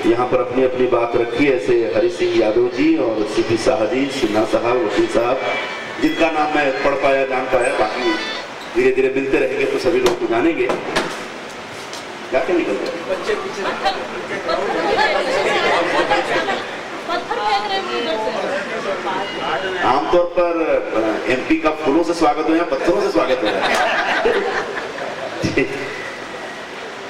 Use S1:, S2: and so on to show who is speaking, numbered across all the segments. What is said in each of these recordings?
S1: यहाँ पर अपनी अपनी बात रखी, ऐसे हरि सिंह यादव जी और सीपी शाह जी, सिन्हा साहब, वकील साहब, जिनका नाम मैं पढ़ पाया, जान पाया, बाकी धीरे धीरे मिलते रहेंगे तो सभी लोग को जानेंगे। क्या क्या निकल रहा आमतौर पर एमपी का फूलों से स्वागत हो या पत्थरों से स्वागत हो?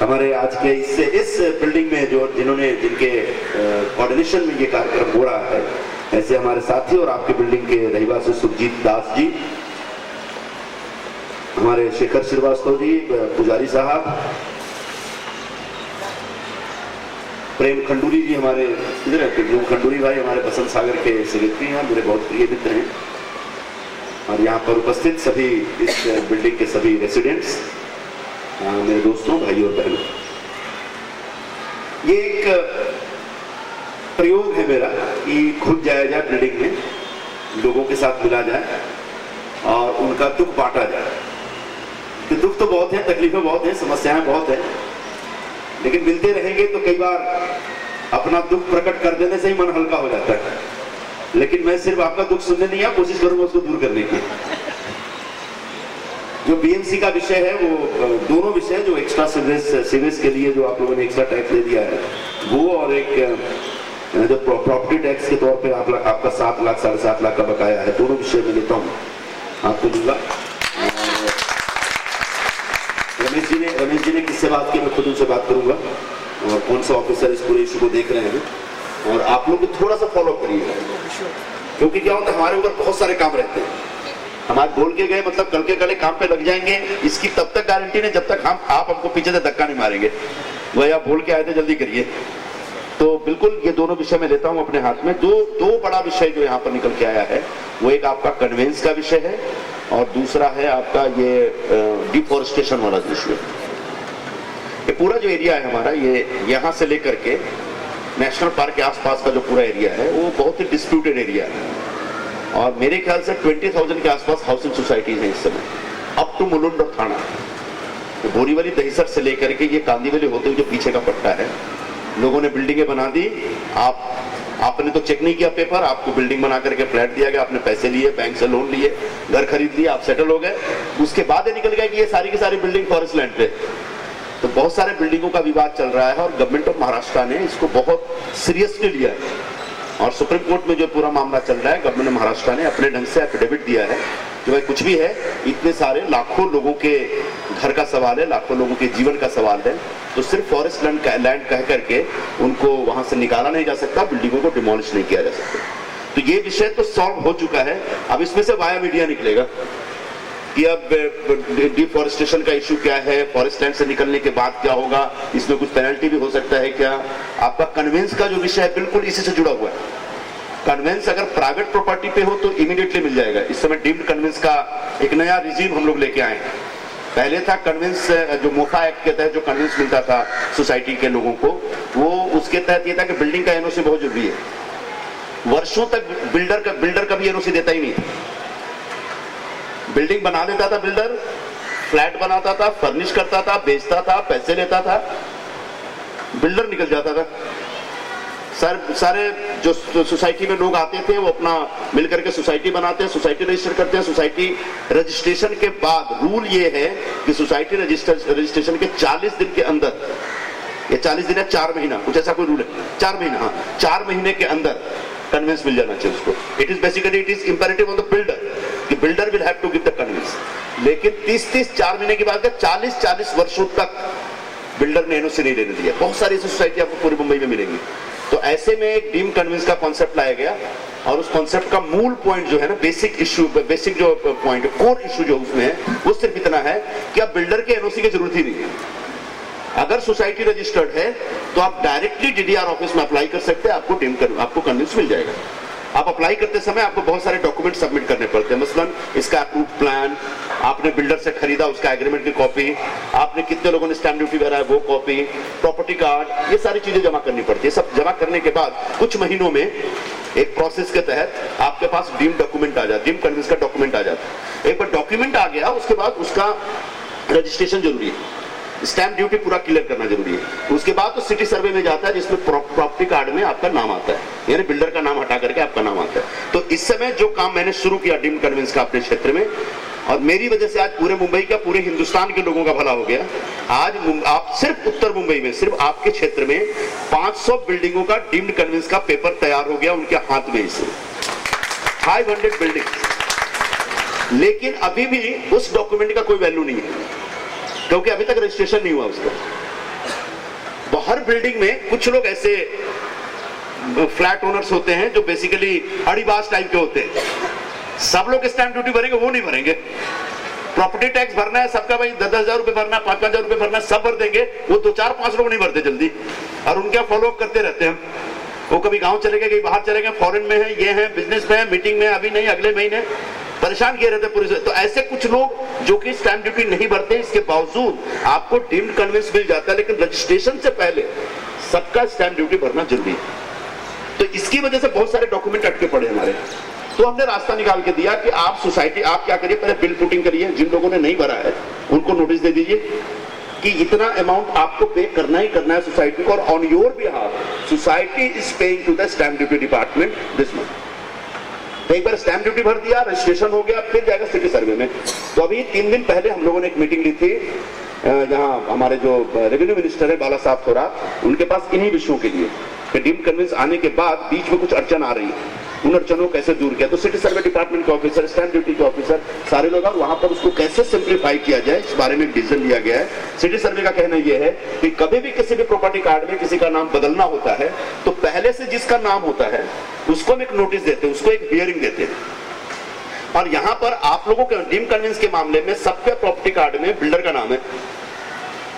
S1: हमारे आज के इस बिल्डिंग में जिनके कोऑर्डिनेशन में ये कार्यक्रम हो रहा है, ऐसे हमारे साथी और आपके बिल्डिंग के रहीवासी सुखजीत दास जी, हमारे शेखर श्रीवास्तव जी, पुजारी साहब, प्रेम खंडूरी जी, हमारे इधर है खंडूरी भाई, हमारे बसंत सागर के सेक्रेटरी हैं, मेरे बहुत प्रिय मित्र हैं, और यहाँ पर उपस्थित सभी इस बिल्डिंग के सभी रेसिडेंट्स, मेरे दोस्तों, भाई और बहनों, ये एक प्रयोग है मेरा कि खुद जाया जाए बिल्डिंग में, लोगों के साथ मिला जाए और उनका दुख बांटा जाए। कि दुख तो बहुत है, तकलीफें बहुत हैं, समस्याएं बहुत हैं, लेकिन मिलते रहेंगे तो कई बार अपना दुख प्रकट कर देने से ही मन हल्का हो जाता है। लेकिन मैं सिर्फ आपका दुख सुनने नहीं, कोशिश करूंगा उसको दूर करने की। जो बीएमसी का विषय है, वो दोनों विषय जो एक्स्ट्रा सीवेज के लिए जो आप लोगों ने एक्स्ट्रा टैक्स दे दिया है, वो और एक जो प्रॉपर्टी टैक्स के तौर पे आपका 7 लाख 7.5 लाख का बकाया है, दोनों विषय में लेता हूँ, आपको दूंगा। रमेश जी ने किससे बात की, मैं खुद उनसे बात करूंगा, और कौन सा ऑफिसर इस पूरे इशू को देख रहे हैं, और आप लोग थोड़ा सा फॉलो करिएगा, क्योंकि क्या होता है हमारे ऊपर बहुत सारे काम रहते हैं। हमारे बोल के गए मतलब कल के कल काम पे लग जाएंगे, इसकी तब तक गारंटी नहीं जब तक आप हमको पीछे से धक्का नहीं मारेंगे, वही आप बोल के आए थे जल्दी करिए। तो बिल्कुल ये दोनों विषय में लेता हूं अपने हाथ में। दो बड़ा विषय जो यहाँ पर निकल के आया है, वो एक आपका कन्वेंस का विषय है और दूसरा है आपका ये डिफॉरेस्टेशन वाला विषय। ये पूरा जो एरिया है हमारा, ये यहाँ से लेकर के नेशनल पार्क के आसपास का जो पूरा एरिया है, वो बहुत ही डिस्प्यूटेड एरिया है, और मेरे ख्याल से 20,000 के आसपास हाउसिंग सोसाइटीज हैं इस समय, अप टू मुलुंड और थाना, तो बोरीवली दहीसर से लेकर के ये कांदीवली होते हुए जो पीछे का पट्टा है, लोगों ने बिल्डिंगें बना दी। आपने तो चेक नहीं किया पेपर, आपको बिल्डिंग बना करके फ्लैट दिया गया, आपने पैसे लिए, बैंक से लोन लिए, घर खरीद लिया, आप सेटल हो गए। उसके बाद ये निकल गया कि ये सारी की सारी बिल्डिंग फॉरेस्ट लैंड पे, तो बहुत सारे बिल्डिंगों का विवाद चल रहा है, और गवर्नमेंट ऑफ महाराष्ट्र ने इसको बहुत सीरियसली लिया है, और सुप्रीम कोर्ट में जो पूरा मामला चल रहा है, गवर्नमेंट ऑफ महाराष्ट्र ने अपने ढंग से एफिडेविट दिया है कि भाई कुछ भी है, इतने सारे लाखों लोगों के घर का सवाल है, लाखों लोगों के जीवन का सवाल है, तो सिर्फ फॉरेस्ट लैंड कह करके उनको वहां से निकाला नहीं जा सकता, बिल्डिंगों को डिमोलिश नहीं किया जा सकता। तो ये विषय तो सॉल्व हो चुका है। अब इसमें से वाया मीडिया निकलेगा कि अब डिफॉरेस्टेशन का इश्यू क्या है, फॉरेस्ट लैंड से निकलने के बाद क्या होगा, इसमें कुछ पेनल्टी भी हो सकता है क्या। आपका कन्वेंस का जो विषय है बिल्कुल इसी से जुड़ा हुआ है। कन्वेंस अगर प्राइवेट प्रॉपर्टी पे हो तो इमीडिएटली मिल जाएगा। इस समय डीम्ड कन्वेंस का एक नया रिजीम हम लोग लेके आए। पहले था कन्वेंस, जो मोफा एक्ट के तहत जो कन्वेंस मिलता था सोसाइटी के लोगों को, वो उसके तहत ये था कि बिल्डिंग का एनओसी बहुत जरूरी है। वर्षों तक बिल्डर कभी एनओसी देता ही नहीं। बिल्डिंग बना देता था बिल्डर, फ्लैट बनाता था, फर्निश करता था, बेचता था, पैसे लेता था, बिल्डर निकल जाता था। सारे जो सोसाइटी में लोग आते थे वो अपना मिलकर के सोसाइटी बनाते हैं, सोसाइटी रजिस्टर करते हैं। सोसाइटी रजिस्ट्रेशन के बाद रूल ये है कि सोसाइटी रजिस्ट्रेशन के 40 दिन के अंदर, ये 40 दिन है 4 महीना, कुछ ऐसा कोई रूल है, 4 महीना, हाँ 4 महीने के अंदर कन्वेंस मिल जाना चाहिए उसको। It is basically it is imperative on the builder कि builder will have to give the conveyance. लेकिन 30 4 महीने के बाद 40 वर्षों तक बिल्डर ने एनओसी नहीं देने दिया। बहुत सारी सोसाइटी आपको पूरी मुंबई में मिलेंगी। तो ऐसे में एक डीम कन्वेंस का कॉन्सेप्ट लाया गया, और उस कॉन्सेप्ट का मूल पॉइंट जो है ना, बेसिक जो पॉइंट है, कोर इशू जो उसमें है, वो सिर्फ इतना है कि अब बिल्डर के एनओसी की जरूरत ही नहीं है। अगर सोसाइटी रजिस्टर्ड है तो आप डायरेक्टली डीडीआर ऑफिस में अप्लाई कर सकते हैं, आपको कन्वेंस मिल जाएगा। आप अप्लाई करते समय आपको बहुत सारे डॉक्यूमेंट सबमिट करने पड़ते हैं, मसलन इसका अप्रूव प्लान, आपने बिल्डर से खरीदा उसका एग्रीमेंट की कॉपी, आपने कितने लोगों ने स्टैम्प ड्यूटी भरा है वो कॉपी, प्रॉपर्टी कार्ड, ये सारी चीजें जमा करनी पड़ती है। सब जमा करने के बाद कुछ महीनों में एक प्रोसेस के तहत आपके पास डीम डॉक्यूमेंट आ जाता है, डीम कन्वेंस का डॉक्यूमेंट आ जाता है। एक बार डॉक्यूमेंट आ गया उसके बाद उसका रजिस्ट्रेशन जरूरी है। स्टैंप ड्यूटी पूरा क्लियर करना जरूरी है। उसके बाद तो सिटी सर्वे में जाता है जिसमें प्रॉपर्टी कार्ड में आपका नाम आता है, यानी बिल्डर का नाम हटा करके आपका नाम आता है। तो इस समय जो काम मैंने शुरू किया डीम्ड कन्वेंस का अपने क्षेत्र में, और मेरी वजह से आज पूरे मुंबई का, पूरे हिंदुस्तान के लोगों का भला हो गया। आज आप सिर्फ उत्तर मुंबई में, सिर्फ आपके क्षेत्र में 500 बिल्डिंगों का डीम्ड कन्वेंस का पेपर तैयार हो गया उनके हाथ में, इसे 500 बिल्डिंग। लेकिन अभी भी उस डॉक्यूमेंट का कोई वैल्यू नहीं है, क्योंकि अभी तक रजिस्ट्रेशन नहीं हुआ उसका। हर बिल्डिंग में कुछ लोग ऐसे फ्लैट ओनर्स होते हैं जो बेसिकली अड़ीबाज टाइप के होते हैं। सब लोग स्टैंप ड्यूटी भरेंगे, वो नहीं भरेंगे। प्रॉपर्टी टैक्स भरना है सबका, भाई 10,000 रुपए भरना, 5,000 रुपए भरना, सब भर देंगे। वो 2-4-5 लोग नहीं भरते जल्दी, और उनका फॉलो अप करते रहते हैं। वो कभी गांव चले गए, कहीं बाहर चले गए, फॉरेन में है, ये है, बिजनेस में है, मीटिंग में, अभी नहीं अगले महीने, परेशान किए रहते पूरे। तो ऐसे कुछ लोग जो कि स्टैंप ड्यूटी नहीं भरते, इसके बावजूद आपको डीम्ड कन्वेंस मिल जाता है, लेकिन रजिस्ट्रेशन से पहले सबका स्टैंप ड्यूटी भरना जरूरी है। तो इसकी वजह से बहुत सारे डॉक्यूमेंट अटके पड़े हमारे। तो हमने रास्ता निकाल के दिया कि आप सोसाइटी, आप क्या करिए, पहले बिल पुटिंग करिए, जिन लोगों ने नहीं भरा है उनको नोटिस दे दीजिए कि इतना अमाउंट आपको पे करना ही करना है सोसाइटी को, और on your behalf society is paying to the stamp duty department this month. एक बार स्टैंप ड्यूटी भर दिया, रजिस्ट्रेशन हो गया, फिर जाएगा सिटी सर्वे में। तो अभी 3 दिन पहले हम लोगों ने एक मीटिंग ली थी, जहां हमारे जो रेवेन्यू मिनिस्टर है बाला साहब थोरात, उनके पास इन्हीं विषयों के लिए डीम्ड कन्वेंस आने के बाद बीच में कुछ अड़चन आ रही है, उन अड़चनों को कैसे दूर किया। तो सिटी सर्वे डिपार्टमेंट के ऑफिसर, स्टैंप ड्यूटी के ऑफिसर, सारे लोग, और वहां पर उसको कैसे सिंप्लीफाई किया जाए, इस बारे में डिसीजन लिया गया है। सिटी सर्वे का कहना यह है कि कभी भी किसी भी प्रॉपर्टी कार्ड में किसी का नाम बदलना होता है तो पहले से जिसका नाम होता है उसको हम एक नोटिस देते हैं, उसको एक हियरिंग देते हैं। और यहां पर आप लोगों के डीम्ड कन्वेंस के मामले में सबके प्रॉपर्टी कार्ड में बिल्डर का नाम है।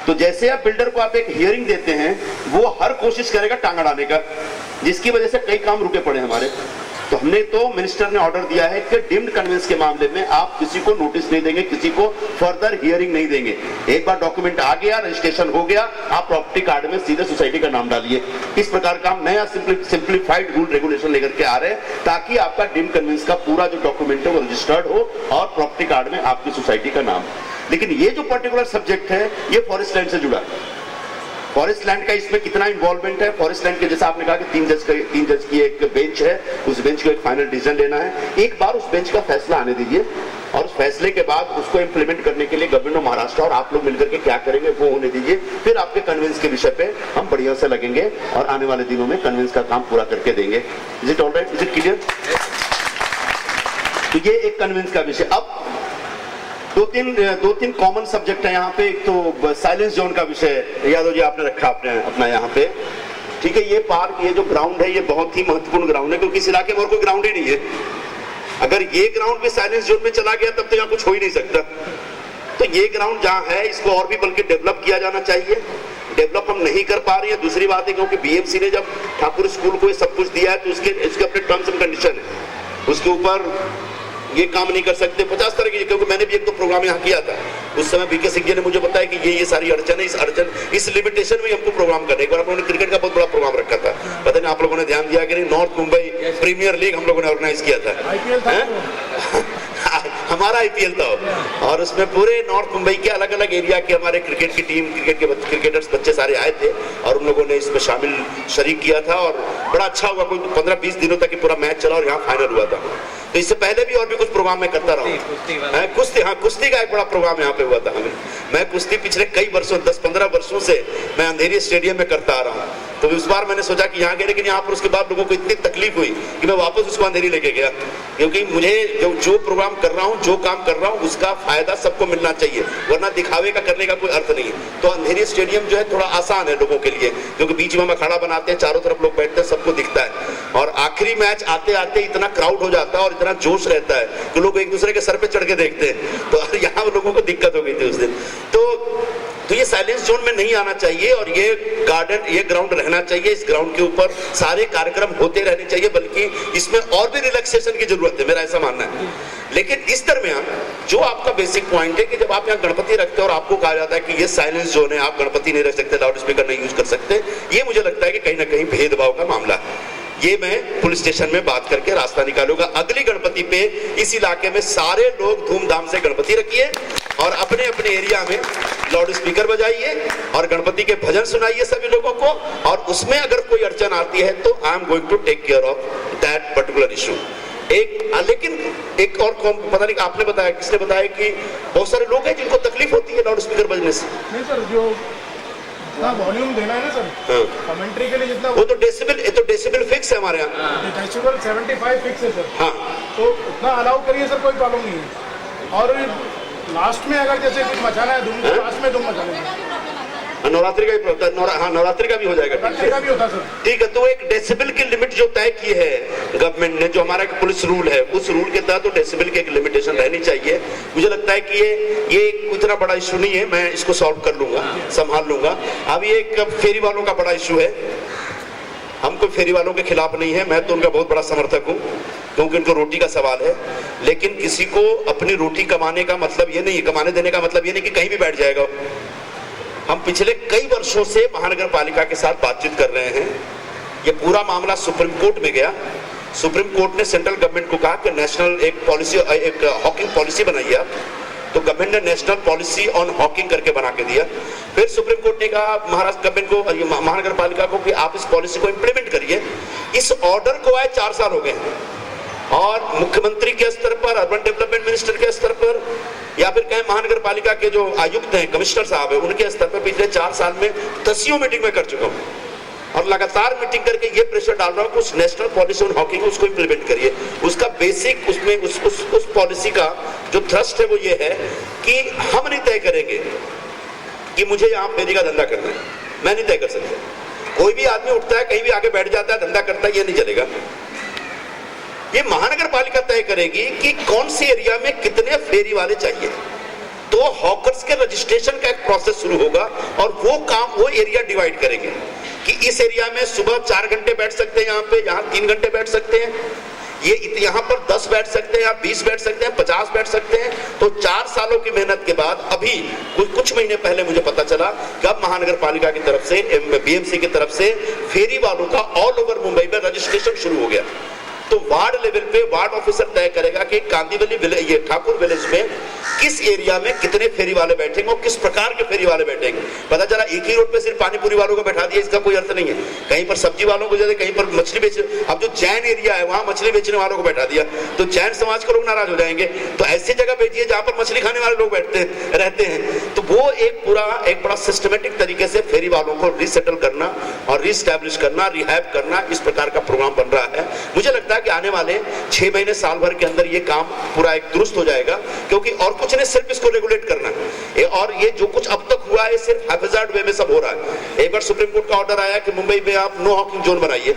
S1: तो जैसे आप बिल्डर को आप एक हियरिंग देते हैं, वो हर कोशिश करेगा टांग अड़ाने का, जिसकी वजह से कई काम रुके पड़े हमारे। तो हमने तो मिनिस्टर ने ऑर्डर दिया है कि डीम्ड कन्वेंस के मामले में आप किसी को नोटिस नहीं देंगे, किसी को फर्दर हियरिंग नहीं देंगे। एक बार डॉक्यूमेंट आ गया, रजिस्ट्रेशन हो गया, आप प्रॉपर्टी कार्ड में सीधे सोसाइटी का नाम डालिए। इस प्रकार का हम नया सिंप्लीफाइड रूल रेगुलेशन लेकर के आ रहे हैं, ताकि आपका डीम्ड कन्वेंस का पूरा जो डॉक्यूमेंट है वो रजिस्टर्ड हो और प्रॉपर्टी कार्ड में आपकी सोसाइटी का नाम। लेकिन ये जो पर्टिकुलर सब्जेक्ट है ये फॉरेस्ट लैंड से जुड़ा है। फॉरेस्ट लैंड का इसमें कितना इन्वॉल्वमेंट है, फॉरेस्ट लैंड के जैसा आपने कहा कि 3 जज की एक बेंच है, उस बेंच को एक फाइनल डिसीजन लेना है। एक बार उस बेंच का फैसला आने दीजिए, और उस फैसले के बाद उसको इम्प्लीमेंट करने के लिए गवर्नमेंट ऑफ महाराष्ट्र और आप लोग मिलकर के क्या करेंगे वो होने दीजिए। फिर आपके कन्वेंस के विषय पे हम बढ़िया से लगेंगे और आने वाले दिनों में कन्वेंस का काम पूरा करके देंगे। Is it alright, is it clear? तो ये एक कन्वेंस का विषय। अब दो तीन कॉमन सब्जेक्ट है यहाँ पे। एक तो साइलेंस जोन का विषय यादव जी आपने रखा अपना यहाँ पे, ठीक है। ये पार्क, ये जो ग्राउंड है, ये बहुत ही महत्वपूर्ण ग्राउंड है, क्योंकि इस इलाके में और कोई ग्राउंड ही नहीं है। अगर ये ग्राउंड भी साइलेंस जोन में चला गया तब तो यहाँ कुछ हो ही नहीं सकता। तो ये ग्राउंड जहाँ है इसको और भी बल्कि डेवलप किया जाना चाहिए। डेवलप हम नहीं कर पा रहे हैं, दूसरी बात है क्योंकि बीएमसी ने जब ठाकुर स्कूल को ये सब कुछ दिया है तो उसके अपने टर्म्स एंड कंडीशन है, उसके ऊपर ये काम नहीं कर सकते 50 तरह की। क्योंकि मैंने भी एक तो प्रोग्राम यहाँ किया था, उस समय बीके सिंह जी ने मुझे बताया कि ये सारी अड़चन है, इस लिमिटेशन में हमको प्रोग्राम करने। एक बार हम लोगों ने क्रिकेट का बहुत बड़ा प्रोग्राम रखा था, पता नहीं आप लोगों ने ध्यान दिया कि नहीं, नॉर्थ मुंबई प्रीमियर लीग हम लोगों ने ऑर्गेनाइज किया था। हमारा आईपीएल था, और उसमें पूरे नॉर्थ मुंबई के अलग अलग एरिया के हमारे क्रिकेट की टीम, क्रिकेटर्स बच्चे सारे आए थे, और उन लोगों ने इसमें शरीक किया था, और बड़ा अच्छा हुआ। कोई 15-20 दिनों तक पूरा मैच चला और यहाँ फाइनल हुआ था। तो इससे पहले भी और भी कुछ प्रोग्राम मैं करता रहा हूँ। कुश्ती का एक बड़ा प्रोग्राम यहाँ पे हुआ था हमें। मैं कुश्ती पिछले कई वर्षों, 10-15 वर्षों से मैं अंधेरी स्टेडियम में करता आ रहा हूँ। तो उस बार मैंने सोचा कि यहाँ गए, लेकिन यहाँ पर उसके बाद लोगों को इतनी तकलीफ हुई कि मैं वापस उसको अंधेरी लेके गया, क्योंकि मुझे जो प्रोग्राम कर रहा हूँ, जो काम कर रहा हूँ, उसका फायदा सबको मिलना चाहिए, वरना दिखावे का करने का कोई अर्थ नहीं है। तो अंधेरी स्टेडियम जो है थोड़ा आसान है लोगों के लिए, क्योंकि बीच में हम अखाड़ा बनाते हैं, चारों तरफ लोग बैठते हैं, सबको दिखता है, और आखिरी मैच आते आते इतना क्राउड हो जाता है और इतना जोश रहता है कि लोग एक दूसरे के सर पे चढ़ के देखते हैं। तो यहाँ लोगों को दिक्कत हो गई थी उस दिन। तो ये साइलेंस जोन में नहीं आना चाहिए, और ये गार्डन, ये ग्राउंड रहना चाहिए। इस ग्राउंड के ऊपर सारे कार्यक्रम होते रहने चाहिए, बल्कि इसमें और भी रिलैक्सेशन की जरूरत है, मेरा ऐसा मानना है। लेकिन इस दरमियान जो आपका बेसिक पॉइंट है कि जब आप यहाँ गणपति रखते हैं और आपको कहा जाता है कि ये साइलेंस जोन है, आप गणपति नहीं रख सकते, लाउड स्पीकर नहीं यूज कर सकते, ये मुझे लगता है कि कहीं ना कहीं भेदभाव का मामला है। ये मैं पुलिस स्टेशन में बात करके रास्ता निकालूंगा। अगली गणपति पे इस इलाके में सारे लोग धूमधाम से गणपति रखिए और अपने अपने एरिया में लाउड स्पीकर बजाइए और गणपति के भजन सुनाइए सभी लोगों को, और उसमें अगर कोई अड़चन आती है तो I am going to take care of that particular issue. लेकिन एक और पता नहीं आपने बताया, किसने बताया कि बहुत सारे लोग हैं जिनको तकलीफ होती है लाउड स्पीकर बजने से।
S2: नहीं सर, जो वॉल्यूम देना है ना सर, कमेंट्री के लिए जितना
S1: वो तो डेसिबल फिक्स है हमारे यहाँ,
S2: डेसिबल 75 फिक्स है सर।
S1: हाँ,
S2: तो उतना अलाउ करिए सर, कोई प्रॉब्लम नहीं है। और लास्ट में अगर जैसे कुछ मचाना है धूम, लास्ट में धूम मचाना
S1: नवरात्रि का भी हाँ नवरात्रि का भी हो जाएगा,
S2: का भी होता सर।
S1: ठीक है। तो एक डेसिबल की लिमिट जो तय की है गवर्नमेंट ने, जो हमारा पुलिस रूल है, उस रूल के तहत तो डेसिबल की एक लिमिटेशन रहनी चाहिए। मुझे लगता है कि ये इतना बड़ा इशू नहीं है, मैं इसको सॉल्व कर लूंगा, संभाल लूंगा। अब ये एक फेरी वालों का बड़ा इशू है। हम कोई फेरी वालों के खिलाफ नहीं है, मैं तो उनका बहुत बड़ा समर्थक हूँ, क्योंकि उनको रोटी का सवाल है। लेकिन किसी को अपनी रोटी कमाने का मतलब ये नहीं, कमाने देने का मतलब ये नहीं कि कहीं भी बैठ जाएगा। हम पिछले कई वर्षों से महानगर पालिका के साथ बातचीत कर रहे हैं। ये पूरा मामला सुप्रीम कोर्ट में गया। सुप्रीम कोर्ट ने सेंट्रल गवर्नमेंट को कहा कि नेशनल एक पॉलिसी, एक हॉकिंग पॉलिसी बनाइए आप। तो गवर्नमेंट ने नेशनल पॉलिसी ऑन हॉकिंग करके बना के दिया। फिर सुप्रीम कोर्ट ने कहा महाराष्ट्र गवर्नमेंट को, महानगर पालिका को, कि आप इस पॉलिसी को इंप्लीमेंट करिए। इस ऑर्डर को आए 4 साल हो गए, और मुख्यमंत्री के स्तर पर, अर्बन डेवलपमेंट मिनिस्टर के स्तर पर, या फिर कहें महानगर पालिका के जो आयुक्त हैं, कमिश्नर साहब हैं, उनके स्तर पर पिछले 4 साल में 10 मीटिंग में कर चुका हूं, और लगातार मीटिंग करके ये प्रेशर डाल रहा हूं कि उस नेशनल पॉलिसी ऑन हॉकिंग उसको इंप्लीमेंट करिए। उसका बेसिक, उसमें उस पॉलिसी का जो थ्रस्ट है वो ये है कि हम नहीं तय करेंगे कि मुझे यहाँ फेरी का धंधा करना है, मैं नहीं तय कर सकता। कोई भी आदमी उठता है, कहीं भी आके बैठ जाता है, धंधा करता है, ये नहीं चलेगा। ये महानगर पालिका तय करेगी कि कौन से एरिया में कितने फेरी वाले चाहिए। तो हॉकर्स के रजिस्ट्रेशन का एक प्रोसेस शुरू होगा, और वो काम, वो एरिया डिवाइड करेंगे कि इस एरिया में सुबह 4 घंटे बैठ सकते हैं, यहाँ 3 घंटे बैठ सकते हैं, ये यहाँ पर 10 बैठ सकते हैं, या 20 बैठ सकते हैं, 50 बैठ सकते हैं। तो 4 सालों की मेहनत के बाद अभी कुछ महीने पहले मुझे पता चला कि अब महानगर पालिका की तरफ से, बीएमसी की तरफ से फेरी वालों का ऑल ओवर मुंबई में रजिस्ट्रेशन शुरू हो गया। तो वार्ड लेवल पे वार्ड ऑफिसर तय करेगा कि कांदीवली विलेज, ये ठाकुर विलेज में किस एरिया में कितने फेरी वाले बैठेंगे और किस प्रकार के फेरी वाले बैठेंगे। पता चला एक ही रोड पे सिर्फ पानीपुरी वालों को बैठा दिया, इसका कोई अर्थ नहीं है। कहीं पर सब्जी वालों को, जैसे कहीं पर मछली बेच, अब जो जैन एरिया है वहां मछली बेचने वालों को बैठा दिया, तो जैन समाज के लोग नाराज हो जाएंगे। तो ऐसी जगह भेजिए जहां पर मछली खाने वाले लोग रहते हैं। तो वो एक बड़ा सिस्टमेटिक तरीके से फेरी वालों को रीसेटल करना और रीस्टैब्लिश करना, रिहैब करना, इस प्रकार का प्रोग्राम बन रहा है। मुझे लगता है कि आने वाले 6 महीने, साल भर के अंदर ये काम पूरा एक दुरुस्त हो जाएगा, क्योंकि और कुछ नहीं, सिर्फ इसको रेगुलेट करना है। और ये जो कुछ अब तक हुआ है सिर्फ हैफेजार्ड वे में सब हो रहा है। एक बार सुप्रीम कोर्ट का ऑर्डर आया कि मुंबई में आप नो हॉकिंग जोन बनाइए,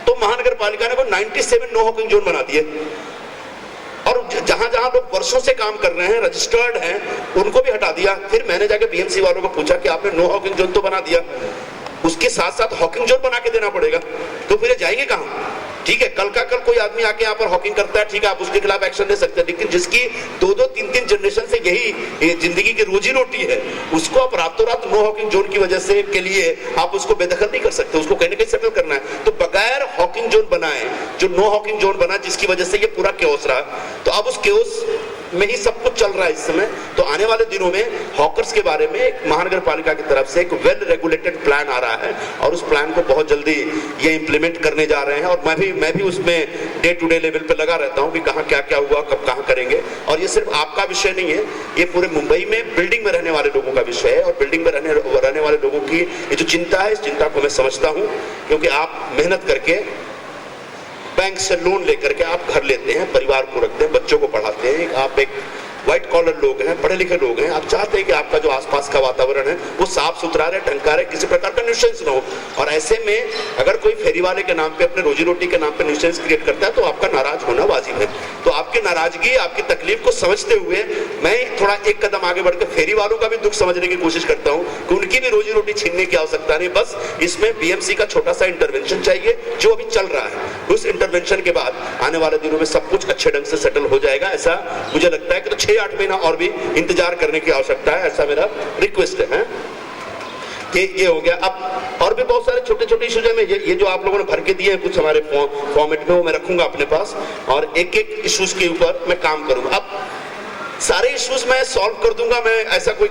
S1: तो महानगर पालिका ने वो 97 नो हॉकिंग जोन बना दिए, और जहां जहां लोग वर्षों से काम कर रहे हैं, रजिस्टर्ड हैं, उनको भी हटा दिया। फिर मैंने जाके बीएमसी वालों को पूछा कि आपने नो हॉकिंग जोन तो बना दिया, उसके साथ साथ हॉकिंग जोन बना के देना पड़ेगा, तो फिर जाएंगे कहां? ठीक है, कल का कल कोई आदमी आके यहाँ पर हॉकिंग करता है, ठीक है, आप उसके खिलाफ एक्शन ले सकते हैं, लेकिन जिसकी 2-2, 3-3 जनरेशन से यही जिंदगी की रोजी रोटी है, उसको आप रातों रात नो हॉकिंग जोन की वजह से के लिए आप उसको बेदखल नहीं कर सकते, उसको कहीं ना कहीं सेटल करना है। तो बगैर हॉकिंग जोन बनाए, जो नो हॉकिंग जोन बना, जिसकी वजह से ये पूरा केओस रहा, तो अब उस केओस में ही सब कुछ चल रहा है इस समय। तो आने वाले दिनों में हॉकर्स के बारे में एक महानगर पालिका की तरफ से एक वेल रेगुलेटेड प्लान आ रहा है, और उस प्लान को बहुत जल्दी ये इंप्लीमेंट करने जा रहे हैं। और मैं भी उसमें डे टू डे लेवल पे लगा रहता हूँ कि कहाँ क्या क्या हुआ, कब कहाँ करेंगे। और ये सिर्फ आपका विषय नहीं है, ये पूरे मुंबई में बिल्डिंग में रहने वाले लोगों का विषय है, और बिल्डिंग में रहने वाले लोगों की ये जो चिंता है, इस चिंता को मैं समझता हूँ, क्योंकि आप मेहनत करके बैंक से लोन लेकर के आप घर लेते हैं, परिवार को रखते हैं, बच्चों को पढ़ाते हैं, आप एक व्हाइट कॉलर लोग हैं, पढ़े लिखे लोग हैं, आप चाहते हैं कि आपका जो आसपास का वातावरण है वो साफ सुथरा रहे, ढंका रहे, किसी प्रकार का न्यूसेंस ना हो। और ऐसे में अगर कोई फेरी वाले के नाम पे, अपने रोजी रोटी के नाम पे न्यूसेंस क्रिएट करता है, तो आपका नाराज होना वाजिब है। तो आपकी नाराजगी, आपकी तकलीफ को समझते हुए मैं थोड़ा एक कदम आगे बढ़कर फेरी वालों का भी दुख समझने की कोशिश करता हूँ कि उनकी भी रोजी रोटी छीनने की आवश्यकता नहीं, बस इसमें बीएमसी का छोटा सा इंटरवेंशन चाहिए, जो अभी चल रहा है। उस इंटरवेंशन के बाद आने वाले दिनों में सब कुछ अच्छे ढंग से सेटल हो जाएगा, ऐसा मुझे लगता है कि तो 6-8 महीना और भी इंतजार करने की आवश्यकता है, ऐसा मेरा रिक्वेस्ट है। कि ये हो गया। अब और भी बहुत सारे छोटे छोटे इश्यूज हैं, ये जो आप लोगों ने भर के दिए हैं कुछ हमारे फॉर्मेट में, वो मैं रखूंगा अपने पास और एक एक इश्यूज के ऊपर मैं काम करूंगा। अब सारे इश्यूज मैं सॉल्व कर दूंगा, मैं ऐसा कोई